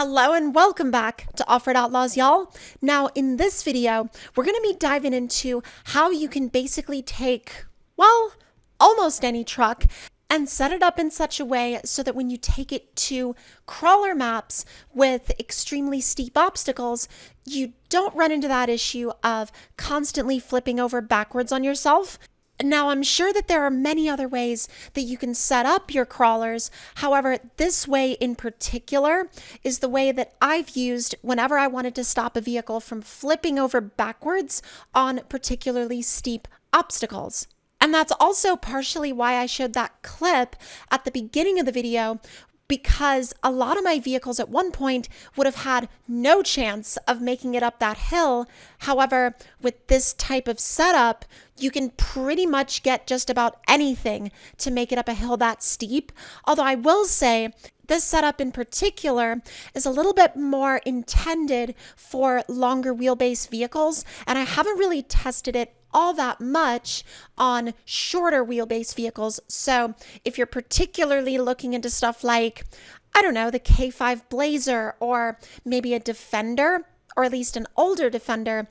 Hello and welcome back to Offroad Outlaws, y'all. Now, in this video, we're going to be diving into how you can basically take, well, almost any truck and set it up in such a way so that when you take it to crawler maps with extremely steep obstacles, you don't run into that issue of constantly flipping over backwards on yourself. Now, I'm sure that there are many other ways that you can set up your crawlers. However, this way in particular is the way that I've used whenever I wanted to stop a vehicle from flipping over backwards on particularly steep obstacles. And that's also partially why I showed that clip at the beginning of the video, because a lot of my vehicles at one point would have had no chance of making it up that hill. However, with this type of setup, you can pretty much get just about anything to make it up a hill that steep. Although I will say, this setup in particular is a little bit more intended for longer wheelbase vehicles, and I haven't really tested it all that much on shorter wheelbase vehicles. So if you're particularly looking into stuff like, I don't know, the K5 Blazer or maybe a Defender, or at least an older Defender,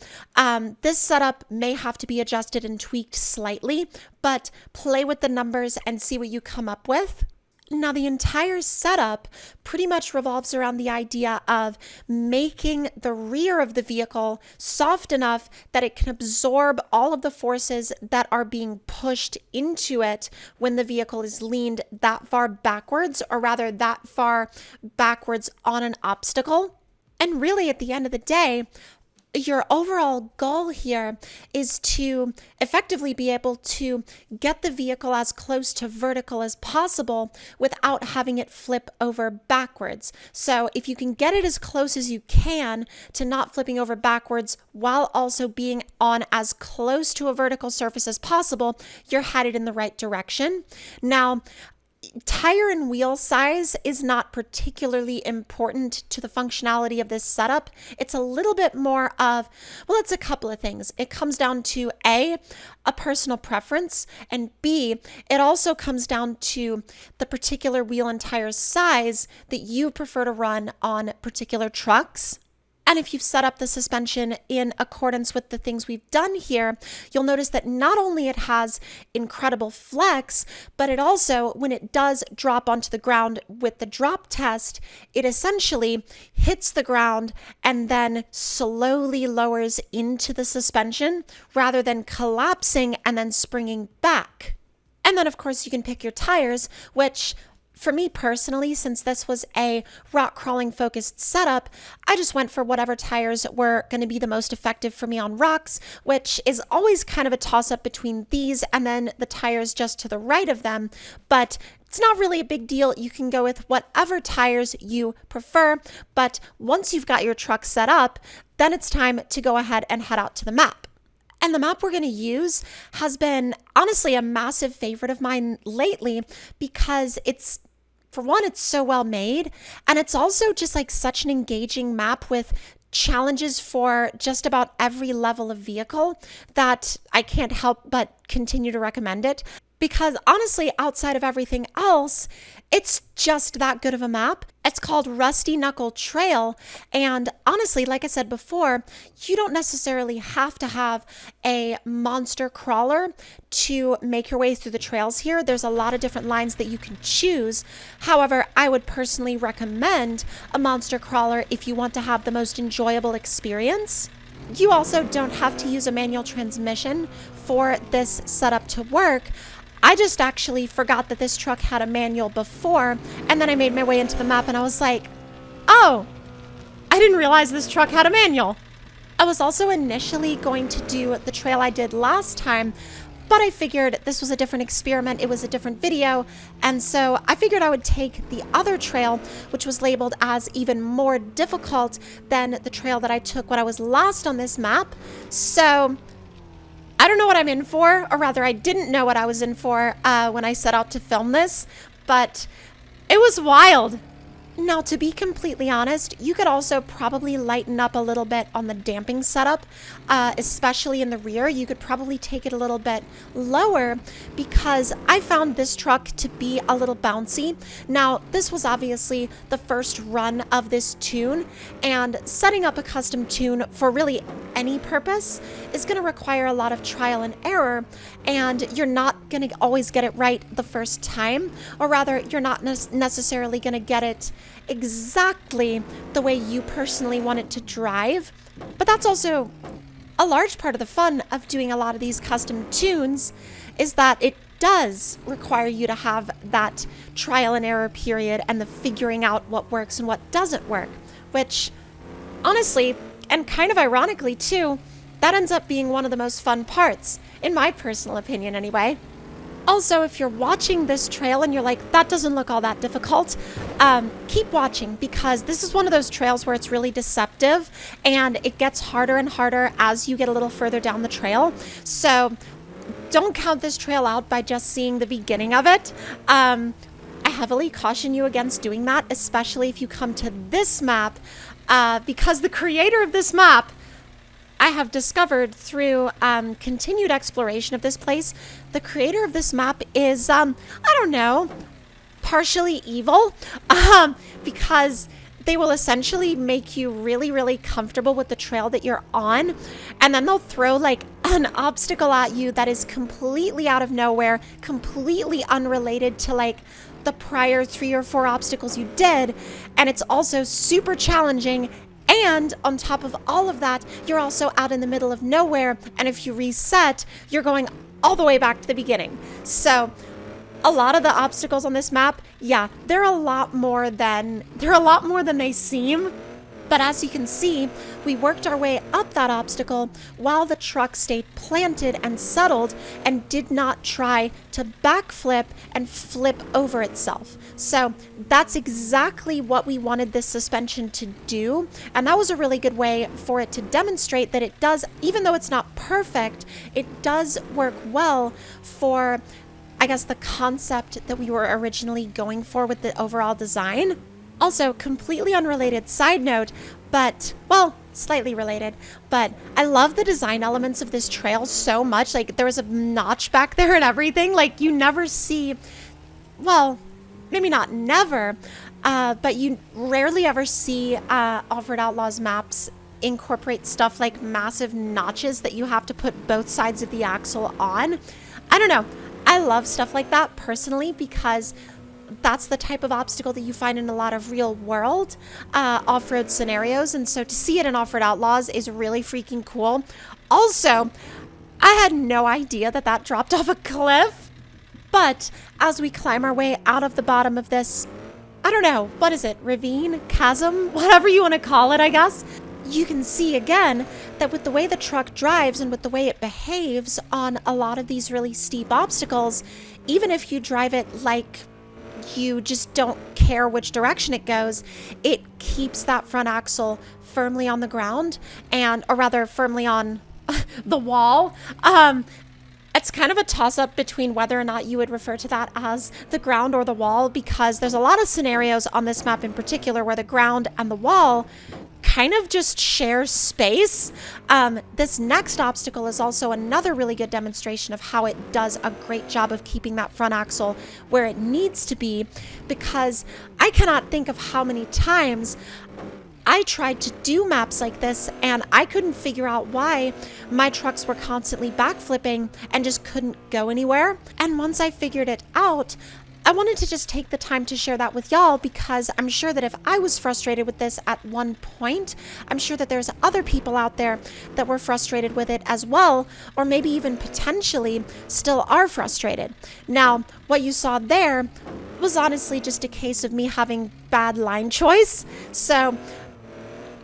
this setup may have to be adjusted and tweaked slightly, but play with the numbers and see what you come up with. Now, the entire setup pretty much revolves around the idea of making the rear of the vehicle soft enough that it can absorb all of the forces that are being pushed into it when the vehicle is leaned that far backwards, or rather that far backwards on an obstacle. And really, at the end of the day, your overall goal here is to effectively be able to get the vehicle as close to vertical as possible without having it flip over backwards. So if you can get it as close as you can to not flipping over backwards while also being on as close to a vertical surface as possible, you're headed in the right direction. Now, tire and wheel size is not particularly important to the functionality of this setup. It's a little bit more of, well, it's a couple of things. It comes down to A, a personal preference, and B, it also comes down to the particular wheel and tire size that you prefer to run on particular trucks. And if you've set up the suspension in accordance with the things we've done here, you'll notice that not only it has incredible flex, but it also, when it does drop onto the ground with the drop test, it essentially hits the ground and then slowly lowers into the suspension rather than collapsing and then springing back. And then, of course, you can pick your tires, which for me personally, since this was a rock crawling focused setup, I just went for whatever tires were going to be the most effective for me on rocks, which is always kind of a toss up between these and then the tires just to the right of them. But it's not really a big deal. You can go with whatever tires you prefer. But once you've got your truck set up, then it's time to go ahead and head out to the map. And the map we're going to use has been honestly a massive favorite of mine lately because it's, for one, it's so well made, and it's also just like such an engaging map with challenges for just about every level of vehicle that I can't help but continue to recommend it. Because honestly, outside of everything else, it's just that good of a map. It's called Rusty Knuckle Trail. And honestly, like I said before, you don't necessarily have to have a monster crawler to make your way through the trails here. There's a lot of different lines that you can choose. However, I would personally recommend a monster crawler if you want to have the most enjoyable experience. You also don't have to use a manual transmission for this setup to work. I just actually forgot that this truck had a manual before, and then I made my way into the map and I was like, oh, I didn't realize this truck had a manual. I was also initially going to do the trail I did last time, but I figured this was a different experiment. It was a different video. And so I figured I would take the other trail, which was labeled as even more difficult than the trail that I took when I was last on this map. So I don't know what I'm in for, or rather I didn't know what I was in for when I set out to film this, but it was wild. Now, to be completely honest, you could also probably lighten up a little bit on the damping setup, especially in the rear. You could probably take it a little bit lower because I found this truck to be a little bouncy. Now, this was obviously the first run of this tune, and setting up a custom tune for really any purpose is going to require a lot of trial and error, and you're not going to always get it right the first time, or rather, you're not necessarily going to get it exactly the way you personally want it to drive. But that's also a large part of the fun of doing a lot of these custom tunes, is that it does require you to have that trial and error period and the figuring out what works and what doesn't work, which honestly, and kind of ironically too, that ends up being one of the most fun parts, in my personal opinion anyway. Also, if you're watching this trail and you're like, that doesn't look all that difficult, keep watching, because this is one of those trails where it's really deceptive and it gets harder and harder as you get a little further down the trail. So don't count this trail out by just seeing the beginning of it. I heavily caution you against doing that, especially if you come to this map, because the creator of this map, I have discovered through continued exploration of this place, the creator of this map is, I don't know, partially evil, because they will essentially make you really, really comfortable with the trail that you're on, and then they'll throw like an obstacle at you that is completely out of nowhere, completely unrelated to like the prior 3 or 4 obstacles you did, and it's also super challenging. And on top of all of that, you're also out in the middle of nowhere, and if you reset, you're going all the way back to the beginning. So a lot of the obstacles on this map, yeah, they're a lot more than they seem. But as you can see, we worked our way up that obstacle while the truck stayed planted and settled and did not try to backflip and flip over itself. So that's exactly what we wanted this suspension to do. And that was a really good way for it to demonstrate that it does, even though it's not perfect, it does work well for, I guess, the concept that we were originally going for with the overall design. Also, completely unrelated side note, but, well, slightly related, but I love the design elements of this trail so much. Like, there was a notch back there and everything. Like, you never see, well, maybe not never, but you rarely ever see Offroad Outlaws maps incorporate stuff like massive notches that you have to put both sides of the axle on. I don't know. I love stuff like that personally, because that's the type of obstacle that you find in a lot of real world off-road scenarios, and so to see it in Offroad Outlaws is really freaking cool. Also, I had no idea that that dropped off a cliff, but as we climb our way out of the bottom of this, I don't know, what is it, ravine, chasm, whatever you want to call it, I guess, you can see again that with the way the truck drives and with the way it behaves on a lot of these really steep obstacles, even if you drive it like you just don't care which direction it goes, it keeps that front axle firmly on the ground, and, or rather firmly on the wall. It's kind of a toss-up between whether or not you would refer to that as the ground or the wall, because there's a lot of scenarios on this map in particular where the ground and the wall kind of just share space. This next obstacle is also another really good demonstration of how it does a great job of keeping that front axle where it needs to be, because I cannot think of how many times I tried to do maps like this and I couldn't figure out why my trucks were constantly backflipping and just couldn't go anywhere. And once I figured it out, I wanted to just take the time to share that with y'all, because I'm sure that if I was frustrated with this at one point, I'm sure that there's other people out there that were frustrated with it as well, or maybe even potentially still are frustrated. Now, what you saw there was honestly just a case of me having bad line choice. So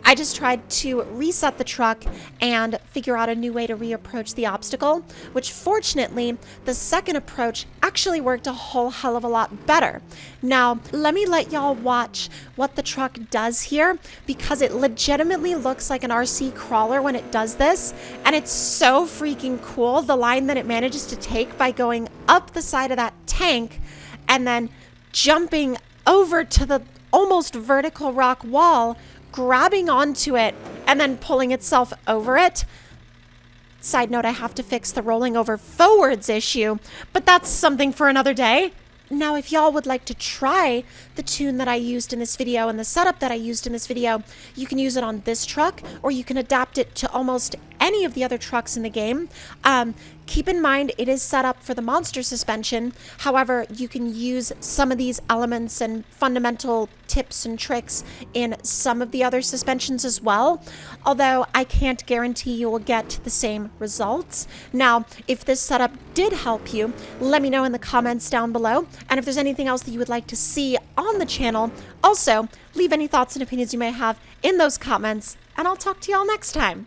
I just tried to reset the truck and figure out a new way to reapproach the obstacle, which fortunately, the second approach actually worked a whole hell of a lot better. Now, let me let y'all watch what the truck does here, because it legitimately looks like an RC crawler when it does this, and it's so freaking cool, the line that it manages to take by going up the side of that tank and then jumping over to the almost vertical rock wall, grabbing onto it and then pulling itself over it. Side note, I have to fix the rolling over forwards issue, but that's something for another day. Now, if y'all would like to try the tune that I used in this video and the setup that I used in this video, you can use it on this truck, or you can adapt it to almost any of the other trucks in the game. Keep in mind, it is set up for the monster suspension. However, you can use some of these elements and fundamental tips and tricks in some of the other suspensions as well, although I can't guarantee you will get the same results. Now, if this setup did help you, let me know in the comments down below, and if there's anything else that you would like to see on the channel, also leave any thoughts and opinions you may have in those comments, and I'll talk to y'all next time.